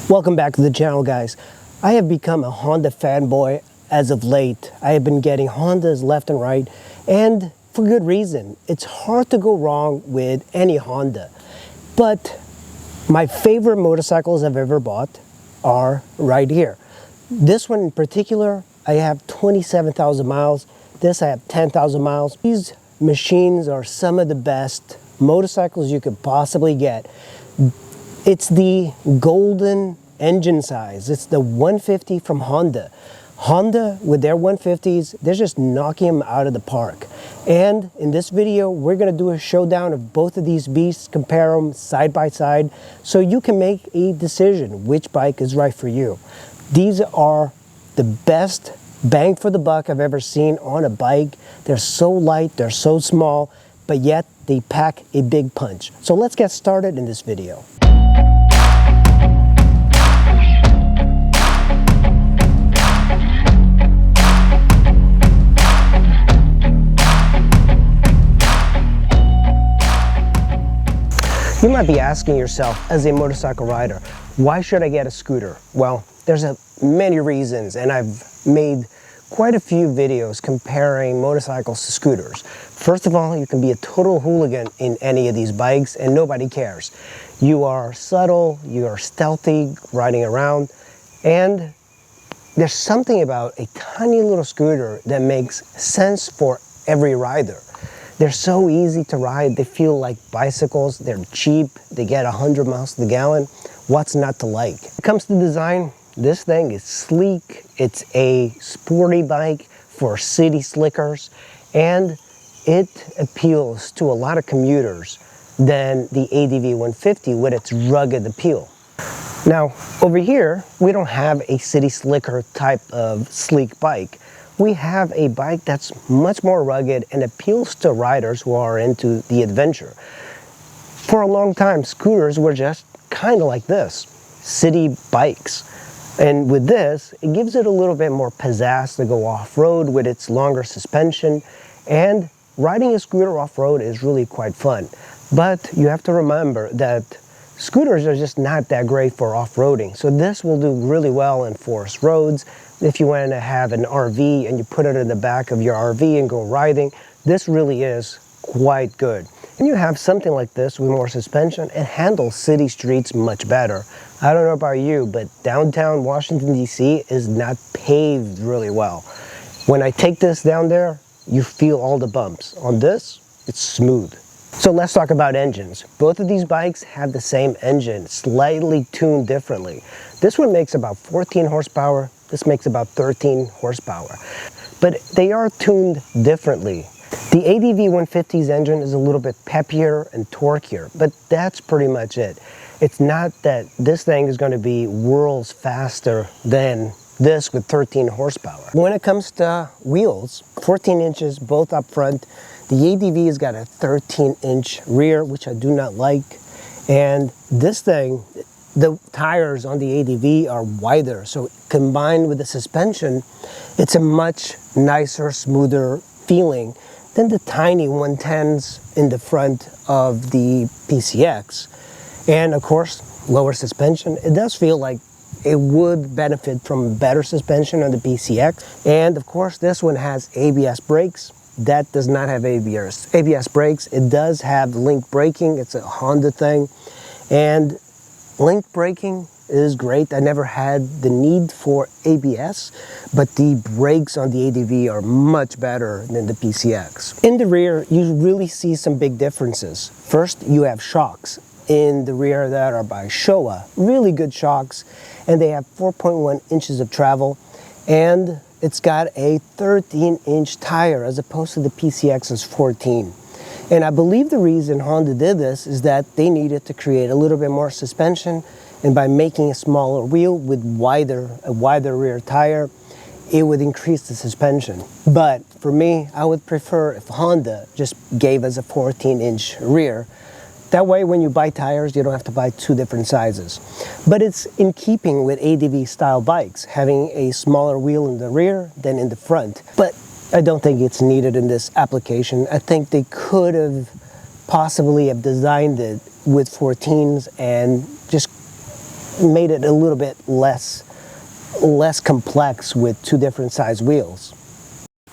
Welcome back to the channel, guys. I have become a Honda fanboy as of late. I have been getting Hondas left and right, and for good reason. It's hard to go wrong with any Honda. But my favorite motorcycles I've ever bought are right here. This one in particular, I have 27,000 miles. This I have 10,000 miles. These machines are some of the best motorcycles you could possibly get. It's the golden engine size. It's the 150 from Honda. Honda, with their 150s, they're just knocking them out of the park. And in this video, we're gonna do a showdown of both of these beasts, compare them side by side, so you can make a decision which bike is right for you. These are the best bang for the buck I've ever seen on a bike. They're so light, they're so small, but yet they pack a big punch. So let's get started in this video. You might be asking yourself, as a motorcycle rider, why should I get a scooter? Well, there's many reasons, and I've made quite a few videos comparing motorcycles to scooters. First of all, you can be a total hooligan in any of these bikes, and nobody cares. You are subtle, you are stealthy, riding around, and there's something about a tiny little scooter that makes sense for every rider. They're so easy to ride. They feel like bicycles. They're cheap. They get 100 miles to the gallon. What's not to like? When it comes to design, this thing is sleek. It's a sporty bike for city slickers, and it appeals to a lot of commuters than the ADV150 with its rugged appeal. Now, over here, we don't have a city slicker type of sleek bike. We have a bike that's much more rugged and appeals to riders who are into the adventure. For a long time, scooters were just kind of like this, city bikes. And with this, it gives it a little bit more pizzazz to go off-road with its longer suspension. And riding a scooter off-road is really quite fun. But you have to remember that scooters are just not that great for off-roading. So this will do really well in forest roads. If you want to have an RV and you put it in the back of your RV and go riding, this really is quite good. And you have something like this with more suspension, it handles city streets much better. I don't know about you, but downtown Washington, D.C. is not paved really well. When I take this down there, you feel all the bumps. On this, it's smooth. So let's talk about engines. Both of these bikes have the same engine, slightly tuned differently. This one makes about 14 horsepower. This makes about 13 horsepower. But they are tuned differently. The ADV150's engine is a little bit peppier and torquier, but that's pretty much it. It's not that this thing is going to be worlds faster than this with 13 horsepower. When it comes to wheels, 14 inches both up front. The ADV has got a 13-inch rear, which I do not like. And this thing, the tires on the ADV are wider, so combined with the suspension, it's a much nicer, smoother feeling than the tiny 110s in the front of the PCX. And of course, lower suspension. It does feel like it would benefit from better suspension on the PCX. And of course, this one has ABS brakes. That does not have ABS brakes. It does have link braking. It's a Honda thing. And link braking is great. I never had the need for ABS, but the brakes on the ADV are much better than the PCX. In the rear, you really see some big differences. First, you have shocks in the rear that are by Shoei. Really good shocks, and they have 4.1 inches of travel, and it's got a 13-inch tire as opposed to the PCX's 14. And I believe the reason Honda did this is that they needed to create a little bit more suspension, and by making a smaller wheel with a wider rear tire, it would increase the suspension. But for me, I would prefer if Honda just gave us a 14-inch rear. That way, when you buy tires, you don't have to buy two different sizes. But it's in keeping with ADV style bikes, having a smaller wheel in the rear than in the front. But I don't think it's needed in this application. I think they could have possibly have designed it with 14s and just made it a little bit less complex with two different size wheels.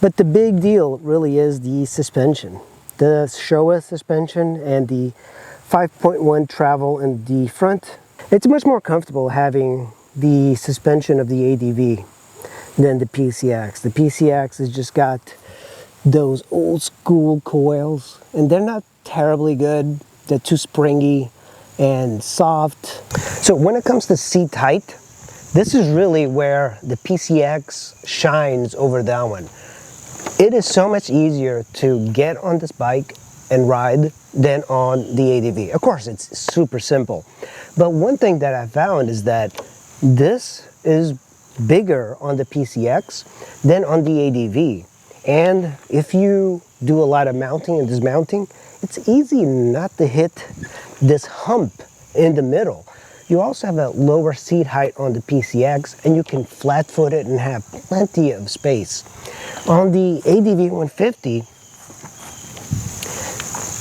But the big deal really is the suspension. The Shoei suspension and the 5.1 travel in the front. It's much more comfortable having the suspension of the ADV than the PCX. The PCX has just got those old school coils, and they're not terribly good. They're too springy and soft. So when it comes to seat height, this is really where the PCX shines over that one. It is so much easier to get on this bike and ride than on the ADV. Of course, it's super simple. But one thing that I found is that this is bigger on the PCX than on the ADV. And if you do a lot of mounting and dismounting, it's easy not to hit this hump in the middle. You also have a lower seat height on the PCX, and you can flat foot it and have plenty of space. On the ADV150,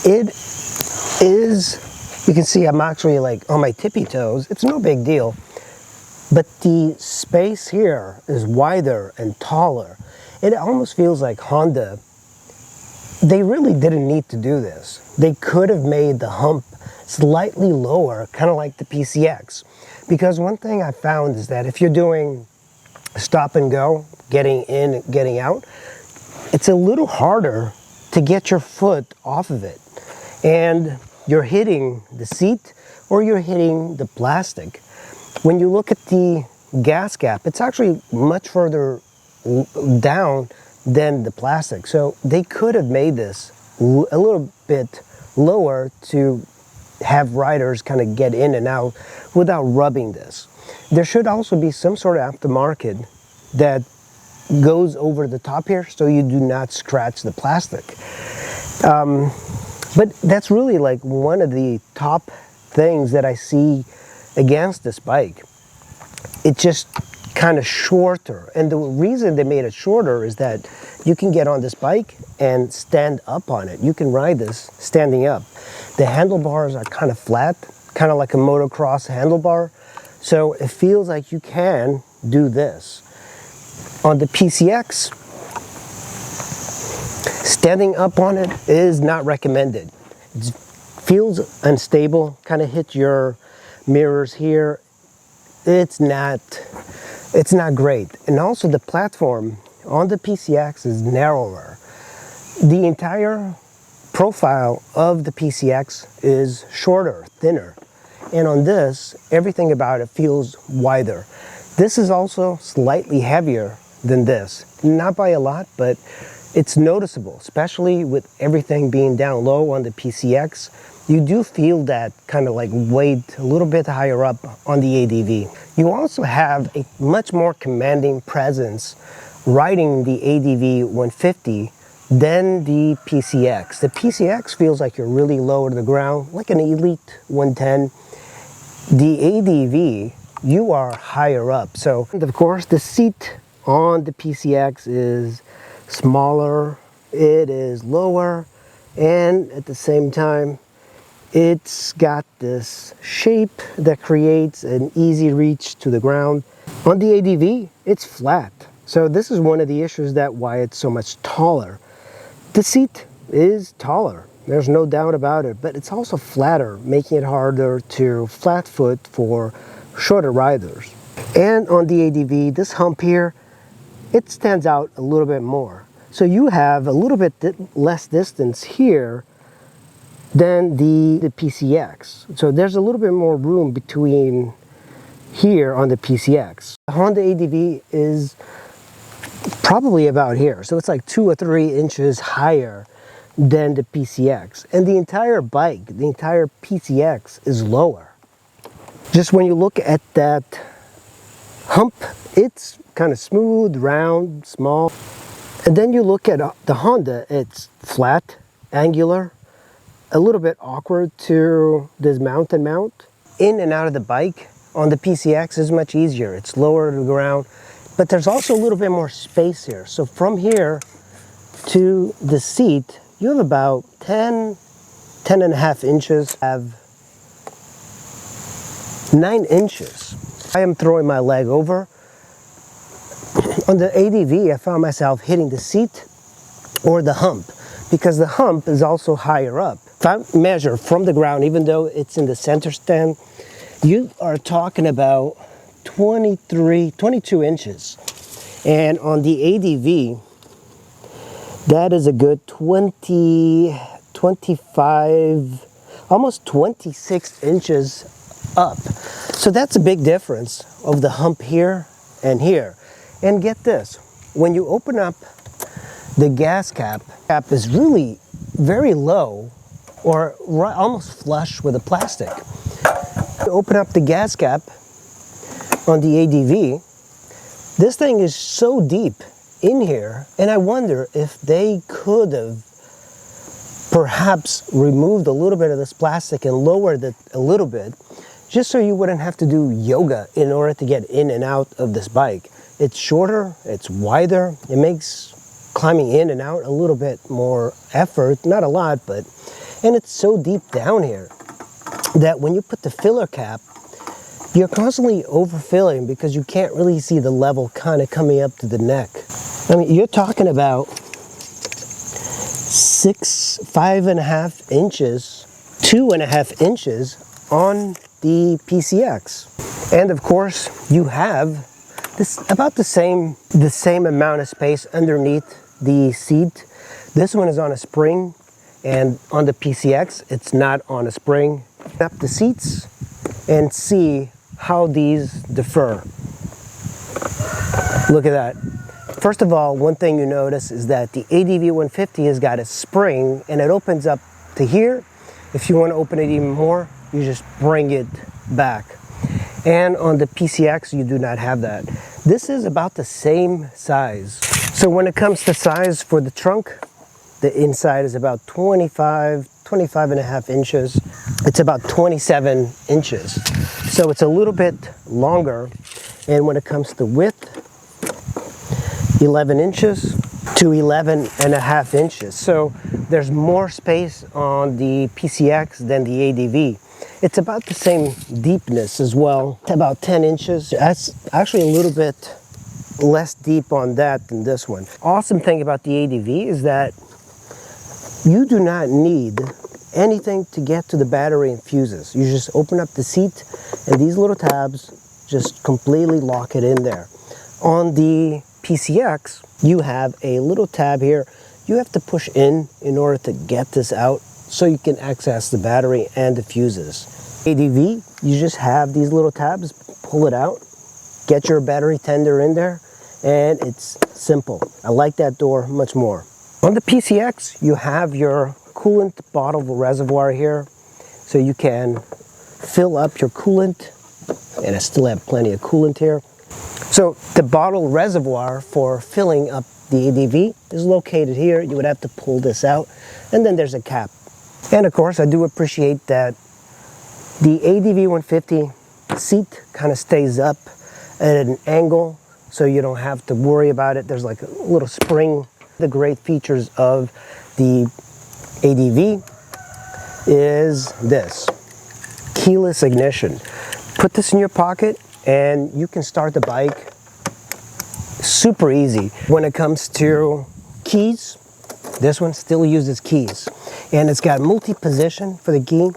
it is, you can see I'm actually like on my tippy toes. It's no big deal, but the space here is wider and taller. It almost feels like Honda, they really didn't need to do this. They could have made the hump slightly lower, kind of like the PCX. Because one thing I found is that if you're doing stop and go, getting in, getting out, it's a little harder to get your foot off of it. And you're hitting the seat or you're hitting the plastic. When you look at the gas gap, it's actually much further down than the plastic. So they could have made this a little bit lower to have riders kind of get in and out without rubbing this. There should also be some sort of aftermarket that goes over the top here so you do not scratch the plastic. But that's really like one of the top things that I see against this bike. It's just kind of shorter, and the reason they made it shorter is that you can get on this bike and stand up on it. You can ride this standing up. The handlebars are kind of flat, kind of like a motocross handlebar, so it feels like you can do this. On the PCX, standing up on it is not recommended. It feels unstable, kind of hit your mirrors here. It's not great. And also the platform on the PCX is narrower. The entire profile of the PCX is shorter, thinner. And on this, everything about it feels wider. This is also slightly heavier than this. Not by a lot, but it's noticeable, especially with everything being down low on the PCX. You do feel that kind of like weight a little bit higher up on the ADV. You also have a much more commanding presence riding the ADV150 than the PCX. The PCX feels like you're really low to the ground, like an Elite 110. The ADV, you are higher up. So, and of course, the seat on the PCX is smaller, it is lower, and at the same time, it's got this shape that creates an easy reach to the ground. On the ADV, it's flat. So this is one of the issues that why it's so much taller. The seat is taller, there's no doubt about it, but it's also flatter, making it harder to flat foot for shorter riders. And on the ADV, this hump here, it stands out a little bit more. So you have a little bit less distance here than the PCX. So there's a little bit more room between here on the PCX. The Honda ADV is probably about here. So it's like 2 or 3 inches higher than the PCX. And the entire bike, the entire PCX is lower. Just when you look at that hump, it's kind of smooth, round, small. And then you look at the Honda, it's flat, angular, a little bit awkward to dismount and mount. In and out of the bike on the PCX is much easier. It's lower to the ground, but there's also a little bit more space here. So from here to the seat, you have about 10 and a half inches. 9 inches. I am throwing my leg over. On the ADV, I found myself hitting the seat or the hump, because the hump is also higher up. If I measure from the ground, even though it's in the center stand, you are talking about 22 inches. And on the ADV, that is a good 20, 25, almost 26 inches up. So that's a big difference of the hump here and here. And get this, when you open up the gas cap is really very low, or almost flush with the plastic. You open up the gas cap on the ADV, this thing is so deep in here, and I wonder if they could have perhaps removed a little bit of this plastic and lowered it a little bit, just so you wouldn't have to do yoga in order to get in and out of this bike. It's shorter, it's wider, it makes climbing in and out a little bit more effort, not a lot, but, and it's so deep down here that when you put the filler cap, you're constantly overfilling because you can't really see the level kind of coming up to the neck. I mean, you're talking about 5.5 inches, 2.5 inches on the PCX. And of course, you have this about the same amount of space underneath the seat. This one is on a spring, and on the PCX, it's not on a spring. Up the seats and see how these differ. Look at that. First of all, one thing you notice is that the ADV150 has got a spring and it opens up to here. If you want to open it even more, you just bring it back. And on the PCX, you do not have that. This is about the same size. So when it comes to size for the trunk, the inside is about 25.5 inches. It's about 27 inches. So it's a little bit longer. And when it comes to width, 11 inches to 11.5 inches. So there's more space on the PCX than the ADV. It's about the same deepness as well, about 10 inches. That's actually a little bit less deep on that than this one. Awesome thing about the ADV is that you do not need anything to get to the battery and fuses. You just open up the seat and these little tabs just completely lock it in there. On the PCX, you have a little tab here. You have to push in order to get this out so you can access the battery and the fuses. ADV, you just have these little tabs, pull it out, get your battery tender in there, and it's simple. I like that door much more. On the PCX, you have your coolant bottle reservoir here, so you can fill up your coolant, and I still have plenty of coolant here. So the bottle reservoir for filling up the ADV is located here. You would have to pull this out, and then there's a cap. And of course, I do appreciate that the ADV150 seat kind of stays up at an angle, so you don't have to worry about it. There's like a little spring. The great features of the ADV is this: keyless ignition. Put this in your pocket and you can start the bike super easy. When it comes to keys, this one still uses keys, and it's got multi-position for the key.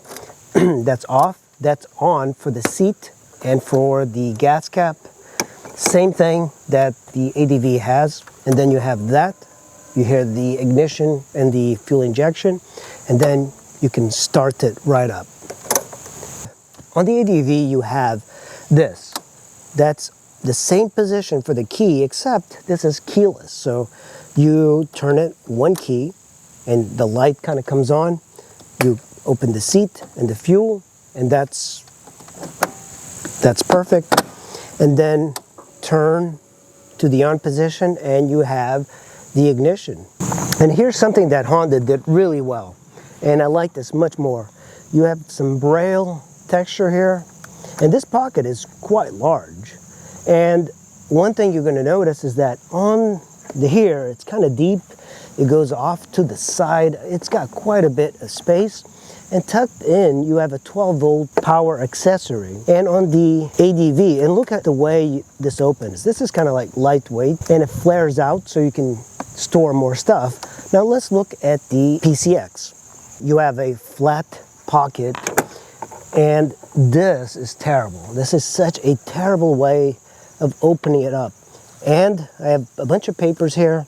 That's off, that's on for the seat and for the gas cap. Same thing that the ADV has, and then you have that. You hear the ignition and the fuel injection, and then you can start it right up. On the ADV, you have this. That's the same position for the key, except this is keyless. So you turn it one key, and the light kind of comes on. You open the seat and the fuel, and that's perfect. And then turn to the on position, and you have the ignition. And here's something that Honda did really well, and I like this much more. You have some braille texture here, and this pocket is quite large. And one thing you're going to notice is that on the here, it's kind of deep. It goes off to the side. It's got quite a bit of space. And tucked in, you have a 12-volt power accessory. And on the ADV, and look at the way this opens. This is kind of like lightweight, and it flares out so you can store more stuff. Now let's look at the PCX. You have a flat pocket, and this is terrible. This is such a terrible way of opening it up. And I have a bunch of papers here.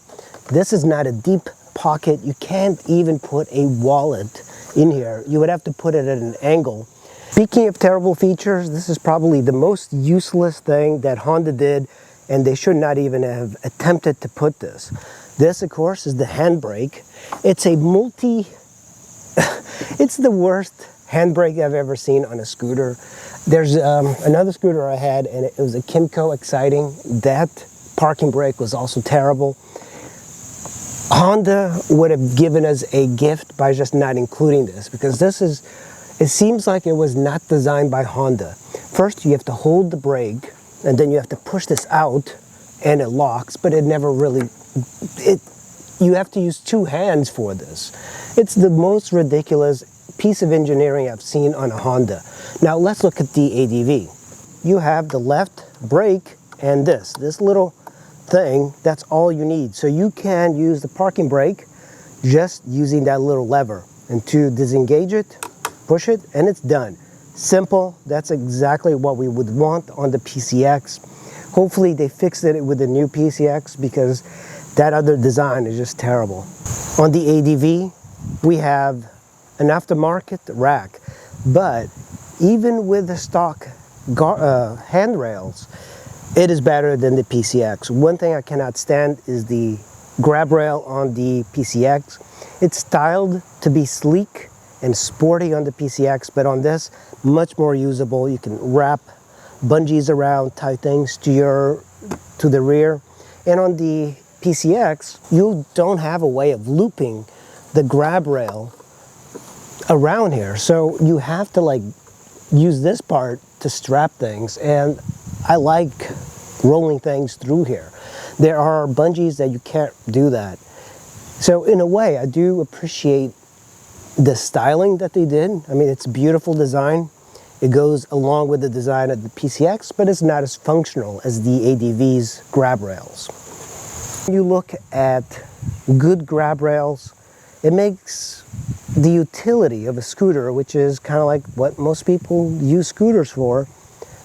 This is not a deep pocket. You can't even put a wallet in here. You would have to put it at an angle. Speaking of terrible features, this is probably the most useless thing that Honda did, and they should not even have attempted to put this. This, of course, is the handbrake. It's a it's the worst handbrake I've ever seen on a scooter. There's another scooter I had, and it was a Kymco Exciting. That parking brake was also terrible. Honda would have given us a gift by just not including this, because it seems like it was not designed by Honda. First, you have to hold the brake, and then you have to push this out, and it locks, but it never really, you have to use two hands for this. It's the most ridiculous piece of engineering I've seen on a Honda. Now let's look at the ADV. You have the left brake and this little thing. That's all you need. So you can use the parking brake just using that little lever, and to disengage it, push it, and it's done. Simple. That's exactly what we would want on the PCX. Hopefully they fixed it with the new PCX, because that other design is just terrible. On the ADV, we have an aftermarket rack, but even with the stock handrails, it is better than the PCX. One thing I cannot stand is the grab rail on the PCX. It's styled to be sleek and sporty on the PCX, but on this, much more usable. You can wrap bungees around, tie things to the rear. And on the PCX, you don't have a way of looping the grab rail around here. So you have to like use this part to strap things, and I like rolling things through here. There are bungees that you can't do that. So in a way, I do appreciate the styling that they did. I mean, it's a beautiful design. It goes along with the design of the PCX, but it's not as functional as the ADV's grab rails. When you look at good grab rails, it makes the utility of a scooter, which is kind of like what most people use scooters for,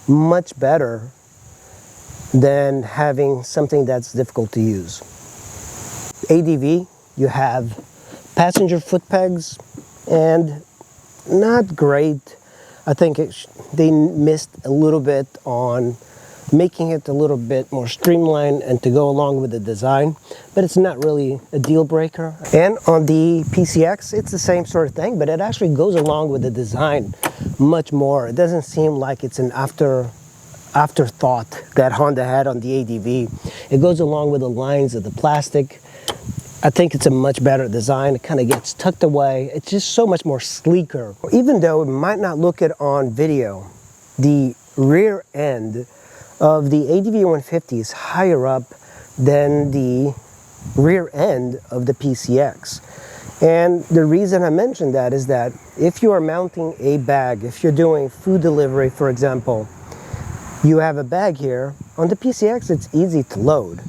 much better than having something that's difficult to use. ADV, you have passenger foot pegs, and not great. I think they missed a little bit on making it a little bit more streamlined and to go along with the design, but it's not really a deal breaker. And on the PCX, it's the same sort of thing, but it actually goes along with the design much more. It doesn't seem like it's an afterthought that Honda had on the ADV. It goes along with the lines of the plastic. I think it's a much better design. It kind of gets tucked away. It's just so much more sleeker. Even though it might not look it on video, the rear end of the ADV150 is higher up than the rear end of the PCX. And the reason I mentioned that is that if you are mounting a bag, if you're doing food delivery, for example, you have a bag here. On the PCX, it's easy to load.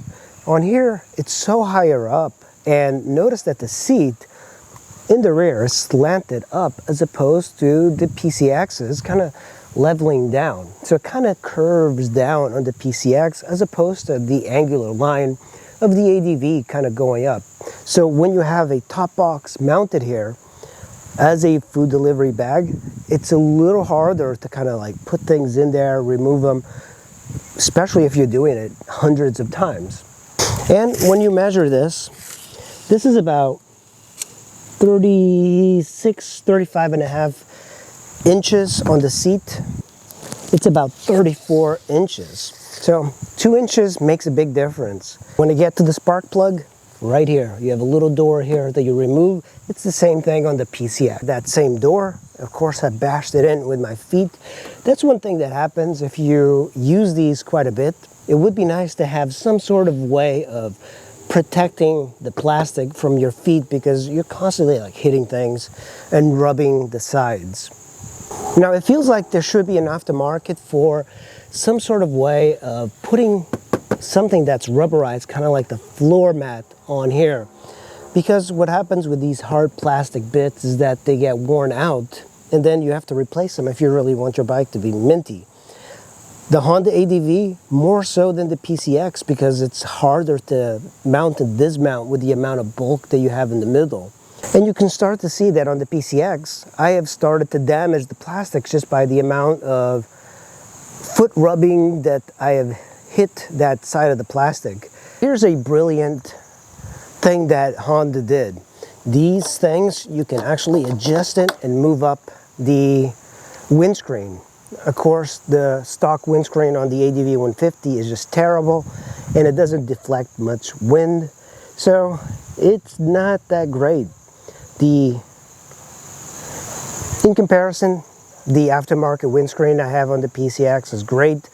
On here, it's so higher up. And notice that the seat in the rear is slanted up, as opposed to the PCX's kind of leveling down. So it kind of curves down on the PCX, as opposed to the angular line of the ADV kind of going up. So when you have a top box mounted here as a food delivery bag, it's a little harder to kind of like put things in there, remove them, especially if you're doing it hundreds of times. And when you measure this is about 35 and a half inches on the seat. It's about 34 inches. So 2 inches makes a big difference. When you get to the spark plug, right here, you have a little door here that you remove. It's the same thing on the PCX. That same door, of course, I bashed it in with my feet. That's one thing that happens if you use these quite a bit. It would be nice to have some sort of way of protecting the plastic from your feet because you're constantly like hitting things and rubbing the sides. Now it feels like there should be an aftermarket for some sort of way of putting something that's rubberized, kind of like the floor mat on here. Because what happens with these hard plastic bits is that they get worn out and then you have to replace them if you really want your bike to be minty. The Honda ADV, more so than the PCX because it's harder to mount and dismount with the amount of bulk that you have in the middle. And you can start to see that on the PCX, I have started to damage the plastics just by the amount of foot rubbing that I have hit that side of the plastic. Here's a brilliant thing that Honda did. These things, you can actually adjust it and move up the windscreen. Of course, the stock windscreen on the ADV150 is just terrible and it doesn't deflect much wind, so it's not that great. In comparison, the aftermarket windscreen I have on the PCX is great.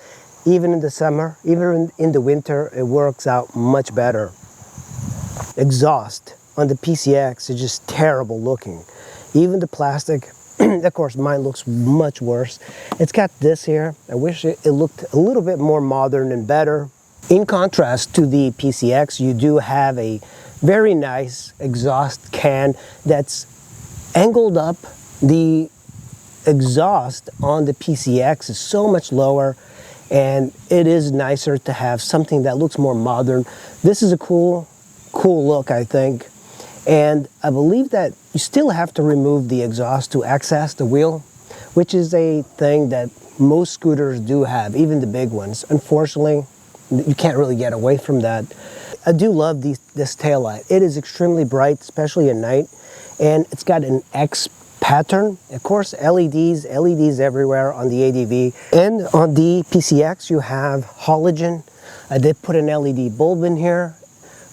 Even in the summer, even in the winter, it works out much better. Exhaust on the PCX is just terrible looking. Even the plastic, of course mine looks much worse. It's got this here. I wish it looked a little bit more modern and better. In contrast to the PCX, you do have a very nice exhaust can that's angled up. The exhaust on the PCX is so much lower and it is nicer to have something that looks more modern. This is a cool look, I think. And I believe that you still have to remove the exhaust to access the wheel, which is a thing that most scooters do have, even the big ones. Unfortunately, you can't really get away from that. I do love this taillight. It is extremely bright, especially at night, and it's got an X pattern. Of course, LEDs everywhere on the ADV. And on the PCX, you have halogen. I did put an LED bulb in here,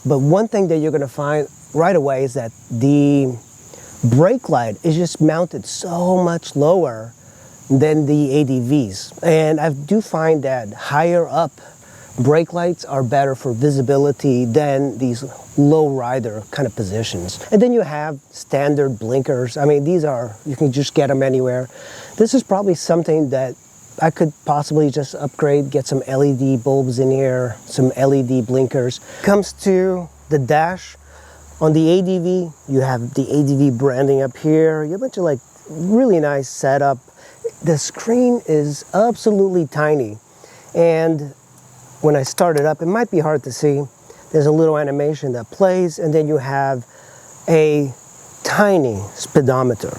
but one thing that you're gonna find right away is that the brake light is just mounted so much lower than the ADVs. And I do find that higher up brake lights are better for visibility than these low rider kind of positions. And then you have standard blinkers. I mean, these are, you can just get them anywhere. This is probably something that I could possibly just upgrade, get some LED bulbs in here, some LED blinkers. Comes to the dash. On the ADV, you have the ADV branding up here. You have a bunch of like really nice setup. The screen is absolutely tiny. And when I start it up, it might be hard to see. There's a little animation that plays, and then you have a tiny speedometer.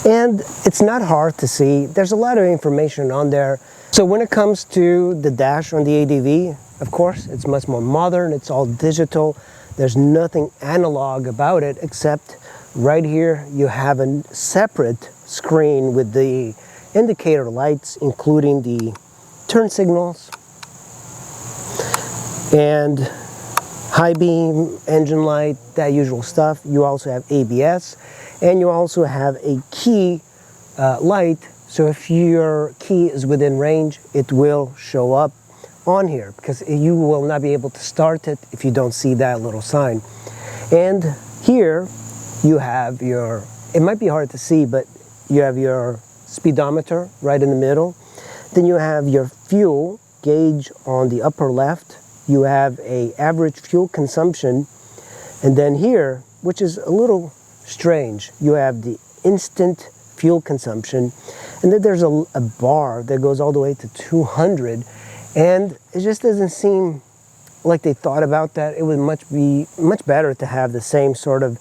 And it's not hard to see. There's a lot of information on there. So when it comes to the dash on the ADV, of course, it's much more modern. It's all digital. There's nothing analog about it, except right here you have a separate screen with the indicator lights, including the turn signals and high beam, engine light, that usual stuff. You also have ABS, and you also have a key light, so if your key is within range, it will show up on here, because you will not be able to start it if you don't see that little sign. And here you have your, it might be hard to see, but you have your speedometer right in the middle. Then you have your fuel gauge on the upper left. You have a average fuel consumption, and then here, which is a little strange, you have the instant fuel consumption, and then there's a bar that goes all the way to 200, and it just doesn't seem like they thought about that. It would be much better to have the same sort of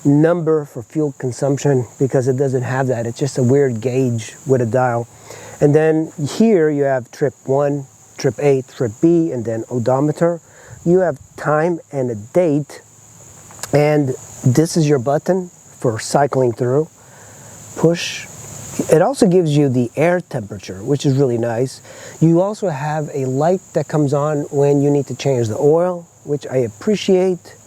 number for fuel consumption, because it doesn't have that. It's just a weird gauge with a dial. And then here you have trip 1, trip A, trip B, and then odometer. You have time and a date, and this is your button for cycling through. Push. It also gives you the air temperature, which is really nice. You also have a light that comes on when you need to change the oil, which I appreciate.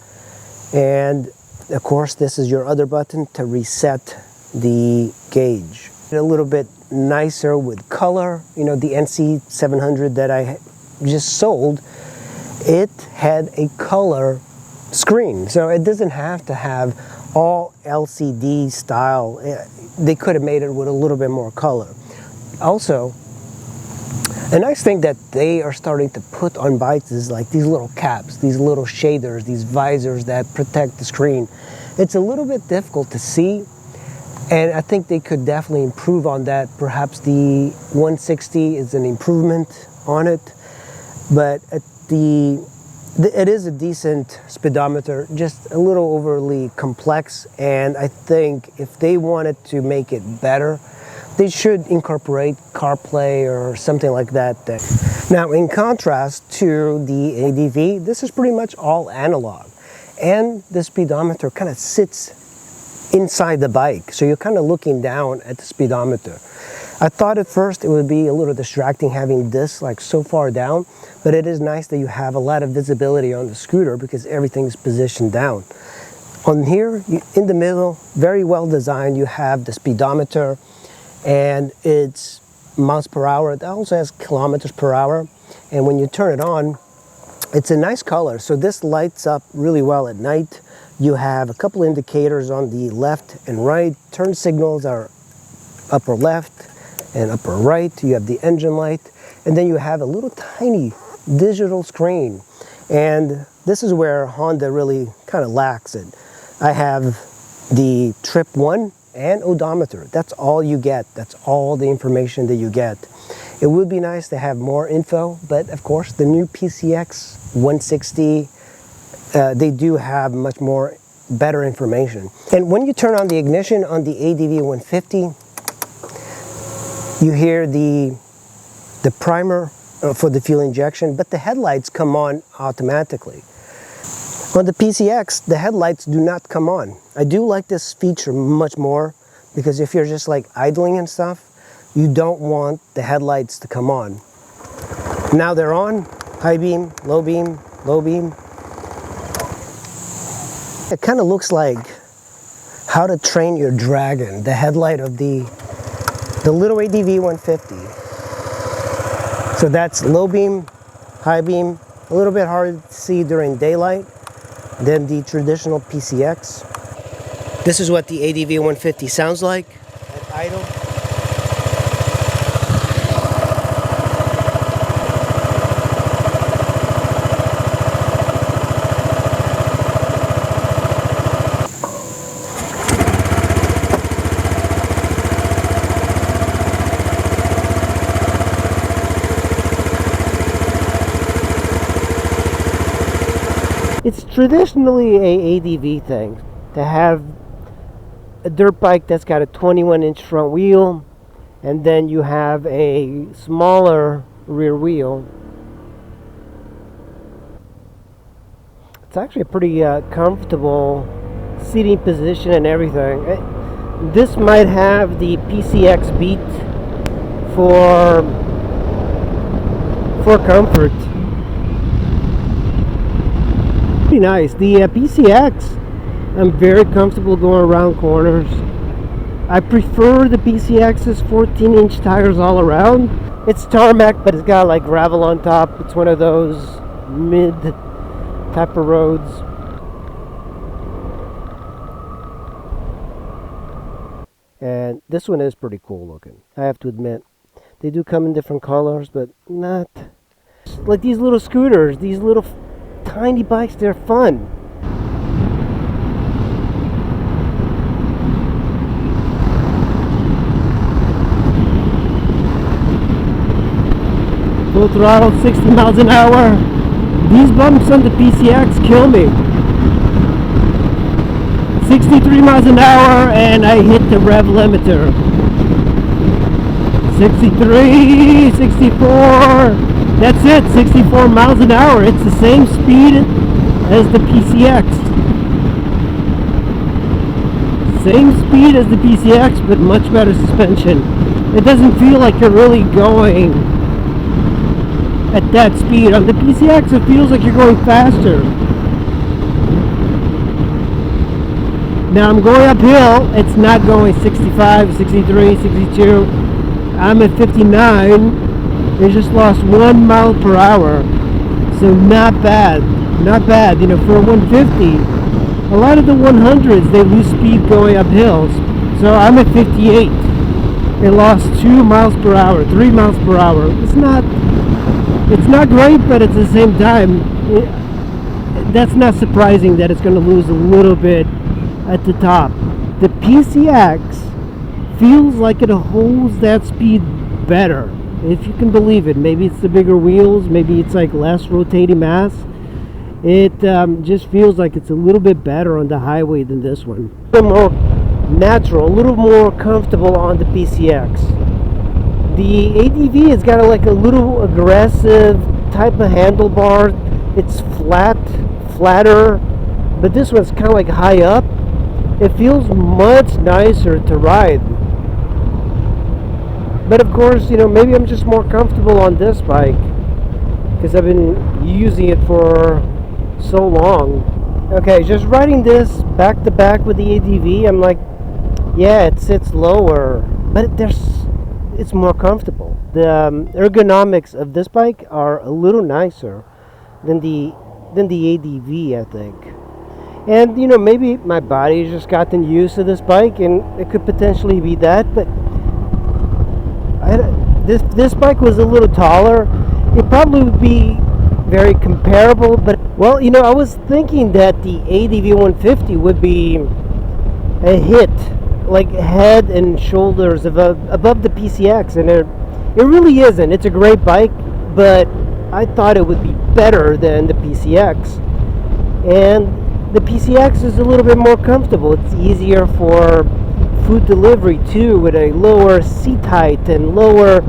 And of course, this is your other button to reset the gauge. A little bit nicer with color. You know, the NC700 that I just sold, it had a color screen. So it doesn't have to have all LCD style. They could have made it with a little bit more color. Also, a nice thing that they are starting to put on bikes is like these little caps, these little shaders, these visors that protect the screen. It's a little bit difficult to see, and I think they could definitely improve on that. Perhaps the 160 is an improvement on it, but it is a decent speedometer, just a little overly complex, and I think if they wanted to make it better, they should incorporate CarPlay or something like that. Now, in contrast to the ADV, this is pretty much all analog, and the speedometer kind of sits inside the bike, so you're kind of looking down at the speedometer. I thought at first it would be a little distracting having this like so far down, but it is nice that you have a lot of visibility on the scooter because everything is positioned down. On here, in the middle, very well designed, you have the speedometer, and it's miles per hour. It also has kilometers per hour, and when you turn it on, it's a nice color. So this lights up really well at night. You have a couple indicators on the left and right. Turn signals are upper left and upper right. You have the engine light, and then you have a little tiny digital screen, and this is where Honda really kind of lacks it. I have the trip 1 and odometer. That's all you get. That's all the information that you get. It would be nice to have more info, but of course the new PCX150, they do have much more better information. And when you turn on the ignition on the ADV150, you hear the primer for the fuel injection, but the headlights come on automatically. On the PCX, the headlights do not come on. I do like this feature much more because if you're just like idling and stuff, you don't want the headlights to come on. Now they're on, high beam, low beam, low beam. It kind of looks like How to Train Your Dragon, the headlight of the little ADV150. So that's low beam, high beam, a little bit hard to see during daylight than the traditional PCX. This is what the ADV150 sounds like at idle. It's traditionally a ADV thing to have a dirt bike that's got a 21-inch front wheel, and then you have a smaller rear wheel. It's actually a pretty comfortable seating position and everything. This might have the PCX beat for comfort. Nice. The PCX, I'm very comfortable going around corners. I prefer the PCX's 14-inch tires all around. It's tarmac, but it's got like gravel on top. It's one of those mid type of roads. And this one is pretty cool looking, I have to admit. They do come in different colors, but not like these little scooters, these little tiny bikes. They're fun. Full throttle, 60 miles an hour. These bumps on the PCX kill me. 63 miles an hour and I hit the rev limiter. 63, 64. That's it, 64 miles an hour. It's the same speed as the PCX. Same speed as the PCX, but much better suspension. It doesn't feel like you're really going at that speed. On the PCX, it feels like you're going faster. Now I'm going uphill. It's not going 65, 63, 62. I'm at 59. They just lost 1 mile per hour, so not bad. not bad. You know, for a 150, a lot of the 100s, they lose speed going up hills. So I'm at 58. It lost 2 miles per hour, 3 miles per hour. It's not great, but at the same time, that's not surprising that it's going to lose a little bit at the top. The PCX feels like it holds that speed better, if you can believe it. Maybe it's the bigger wheels, maybe it's like less rotating mass. It just feels like it's a little bit better on the highway than this one. A little more natural, a little more comfortable on the PCX. The ADV has got like a little aggressive type of handlebar. It's flatter, but this one's kind of like high up. It feels much nicer to ride. But of course, you know, maybe I'm just more comfortable on this bike because I've been using it for so long. Okay, just riding this back to back with the ADV, I'm like, yeah, it sits lower, but it's more comfortable. The ergonomics of this bike are a little nicer than the ADV, I think. And you know, maybe my body's just gotten used to this bike, and it could potentially be that. But this bike was a little taller, it probably would be very comparable. But well, you know, I was thinking that the ADV150 would be a hit, like head and shoulders above the PCX, and it really isn't. It's a great bike, but I thought it would be better than the PCX. And the PCX is a little bit more comfortable. It's easier for food delivery too, with a lower seat height and lower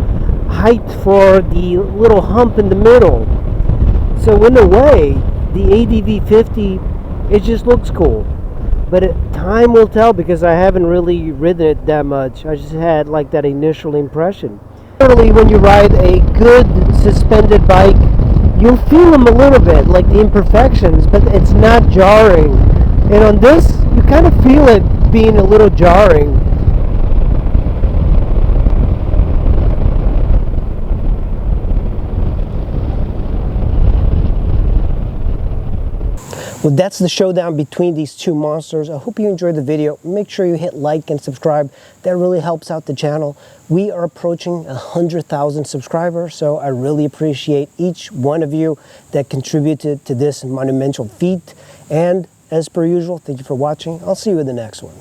height for the little hump in the middle. So in a way, the ADV50, it just looks cool. But time will tell, because I haven't really ridden it that much. I just had like that initial impression. Generally, when you ride a good suspended bike, you'll feel them a little bit, like the imperfections, but it's not jarring. And on this, you kind of feel it being a little jarring. Well, that's the showdown between these two monsters. I hope you enjoyed the video. Make sure you hit like and subscribe. That really helps out the channel. We are approaching 100,000 subscribers, so I really appreciate each one of you that contributed to this monumental feat. And as per usual, thank you for watching. I'll see you in the next one.